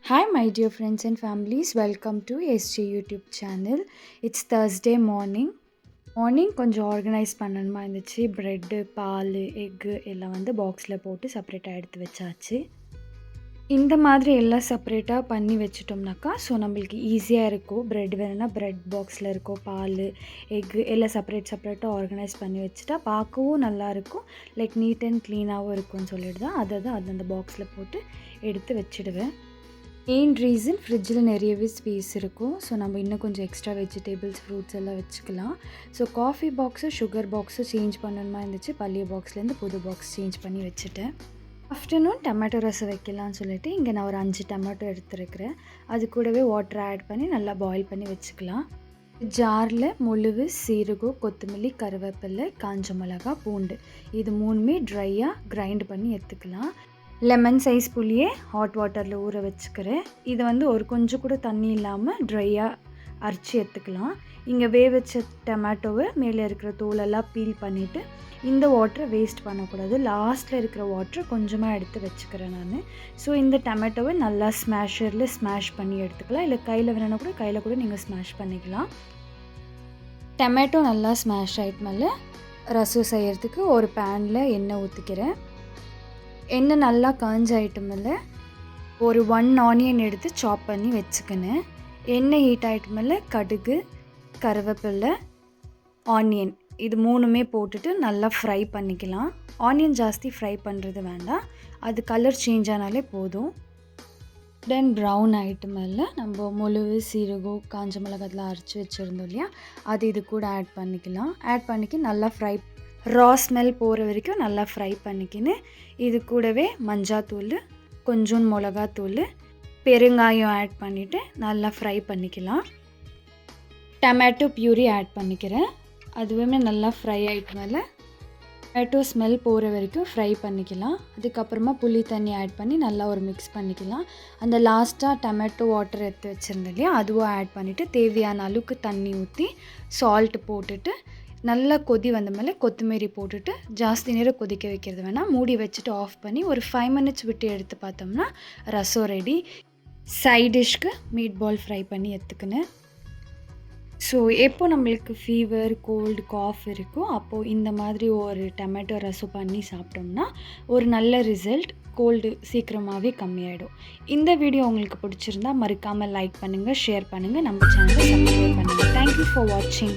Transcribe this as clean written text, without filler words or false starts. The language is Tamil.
Hi, my dear friends and families. Welcome to SJ YouTube channel. It's Thursday morning. Morning கொஞ்சம் ஆர்கனைஸ் பண்ணணுமா இருந்துச்சு. ப்ரெட்டு, பால், எக்கு எல்லாம் வந்து பாக்ஸில் போட்டு செப்பரேட்டாக எடுத்து வச்சாச்சு. இந்த மாதிரி எல்லாம் செப்பரேட்டாக பண்ணி வச்சிட்டோம்னாக்கா நம்மளுக்கு ஈஸியாக இருக்கும். ப்ரெட் வேணும்னா ப்ரெட் பாக்ஸில் இருக்கும், பால், எக்கு எல்லாம் செப்பரேட்டாக ஆர்கனைஸ் பண்ணி வச்சுட்டா பார்க்கவும் நல்லாயிருக்கும். லைக் நீட் அண்ட் க்ளீனாகவும் இருக்கும்னு சொல்லிட்டு தான் அது அந்த பாக்ஸில் போட்டு எடுத்து வச்சுடுவேன். மெயின் ரீசன் ஃப்ரிட்ஜில் நிறையவே ஸ்பேஸ் இருக்கும். நம்ம இன்னும் கொஞ்சம் எக்ஸ்ட்ரா வெஜிடபிள்ஸ், ஃப்ரூட்ஸ் எல்லாம் வச்சுக்கலாம். Coffee box, sugar box change பண்ணணுமா இருந்துச்சு. பழைய பாக்ஸ்லேருந்து புது பாக்ஸ் சேஞ்ச் பண்ணி வச்சுட்டேன். ஆஃப்டர்நூன் டொமேட்டோ ரசம் வைக்கலான்னு சொல்லிட்டு இங்கே நான் ஒரு 5 டொமேட்டோ எடுத்துருக்கிறேன். அது கூடவே வாட்டர் ஆட் பண்ணி நல்லா பாயில் பண்ணி வச்சுக்கலாம். ஜாரில் முழுவு, சீரகம், கொத்தமல்லி, கருவேப்பிலை, காஞ்ச மிளகா, பூண்டு இது 3மே ட்ரையாக கிரைண்ட் பண்ணி எடுத்துக்கலாம். லெமன் சைஸ் புளியை ஹாட் வாட்டரில் ஊற வச்சுக்கிறேன். இதை வந்து ஒரு கொஞ்சம் கூட தண்ணி இல்லாமல் ட்ரையாக அரைச்சி எடுத்துக்கலாம். இங்கே வச்ச டொமேட்டோவை மேலே இருக்கிற தோலெல்லாம் பீல் பண்ணிவிட்டு இந்த வாட்டரை வேஸ்ட் பண்ணக்கூடாது. லாஸ்ட்டில் இருக்கிற வாட்டரை கொஞ்சமாக எடுத்து வச்சுக்கிறேன் நான். இந்த டொமேட்டோவை நல்லா ஸ்மாஷரில் ஸ்மாஷ் பண்ணி எடுத்துக்கலாம். இல்லை கையில் வேணுன்னா கூட கையில் கூட நீங்கள் ஸ்மாஷ் பண்ணிக்கலாம். டொமேட்டோ நல்லா ஸ்மாஷ் ஆகிட்டு மேலே ரசம் செய்கிறதுக்கு ஒரு பேனில் எண்ணெய் ஊற்றிக்கிறேன். எண்ணெய் நல்லா காஞ்ச ஐட்டமில் ஒரு 1 ஆனியன் எடுத்து சாப் பண்ணி வச்சுக்கினேன். எண்ணெய் ஹீட் ஐட்டமில் கடுகு, கருவேப்பிலை, ஆனியன் இது 3மே போட்டுட்டு நல்லா ஃப்ரை பண்ணிக்கலாம். ஆனியன் ஜாஸ்தி ஃப்ரை பண்ணுறது வேண்டாம், அது கலர் சேஞ்ச் ஆனாலே போதும். தென் ப்ரௌன் ஐட்டமில் நம்ம முழுவு, சீரகம், காஞ்ச மிளகாயெல்லாம் அரைச்சி வச்சுருந்தோம் இல்லையா, அது இது கூட ஆட் பண்ணிக்கலாம். ஆட் பண்ணிக்கி நல்லா ஃப்ரை ரா ஸ்மெல் போகிற வரைக்கும் நல்லா ஃப்ரை பண்ணிக்கின்னு இது கூடவே மஞ்சாத்தூள், கொஞ்சம் மிளகாத்தூள், பெருங்காயம் ஆட் பண்ணிவிட்டு நல்லா ஃப்ரை பண்ணிக்கலாம். டொமேட்டோ பியூரி ஆட் பண்ணிக்கிறேன். அதுவுமே நல்லா ஃப்ரை ஆகிட்டு மேலே டொமேட்டோ ஸ்மெல் போகிற வரைக்கும் ஃப்ரை பண்ணிக்கலாம். அதுக்கப்புறமா புளி தண்ணி ஆட் பண்ணி நல்லா ஒரு மிக்ஸ் பண்ணிக்கலாம். அந்த லாஸ்ட்டாக டொமேட்டோ வாட்டர் எடுத்து வச்சுருந்தேன் இல்லையா, அதுவும் ஆட் பண்ணிவிட்டு தேவையான அளவுக்கு தண்ணி ஊற்றி சால்ட்டு போட்டுட்டு நல்லா கொதி வந்த மேலே கொத்தமல்லி போட்டுட்டு ஜாஸ்தி நேரம் கொதிக்க வைக்கிறது வேணாம், மூடி வச்சுட்டு ஆஃப் பண்ணி ஒரு 5 மினிட்ஸ் விட்டு எடுத்து பார்த்தோம்னா ரசம் ரெடி. சைட் டிஷ்க்கு மீட் பால் ஃப்ரை பண்ணி எடுத்துக்கினேன். எப்போ நம்மளுக்கு ஃபீவர், கோல்டு, காஃப் இருக்கோ அப்போது இந்த மாதிரி ஒரு டொமேட்டோ ரசம் பண்ணி சாப்பிட்டோம்னா ஒரு நல்ல ரிசல்ட். கோல்டு சீக்கிரமாகவே கம்மியாயிடும். இந்த வீடியோ உங்களுக்கு பிடிச்சிருந்தா மறக்காமல் லைக் பண்ணுங்கள், ஷேர் பண்ணுங்கள், நம்ம சேனலை சப்ஸ்கிரைப் பண்ணுங்கள். தேங்க்யூ ஃபார் வாட்சிங்.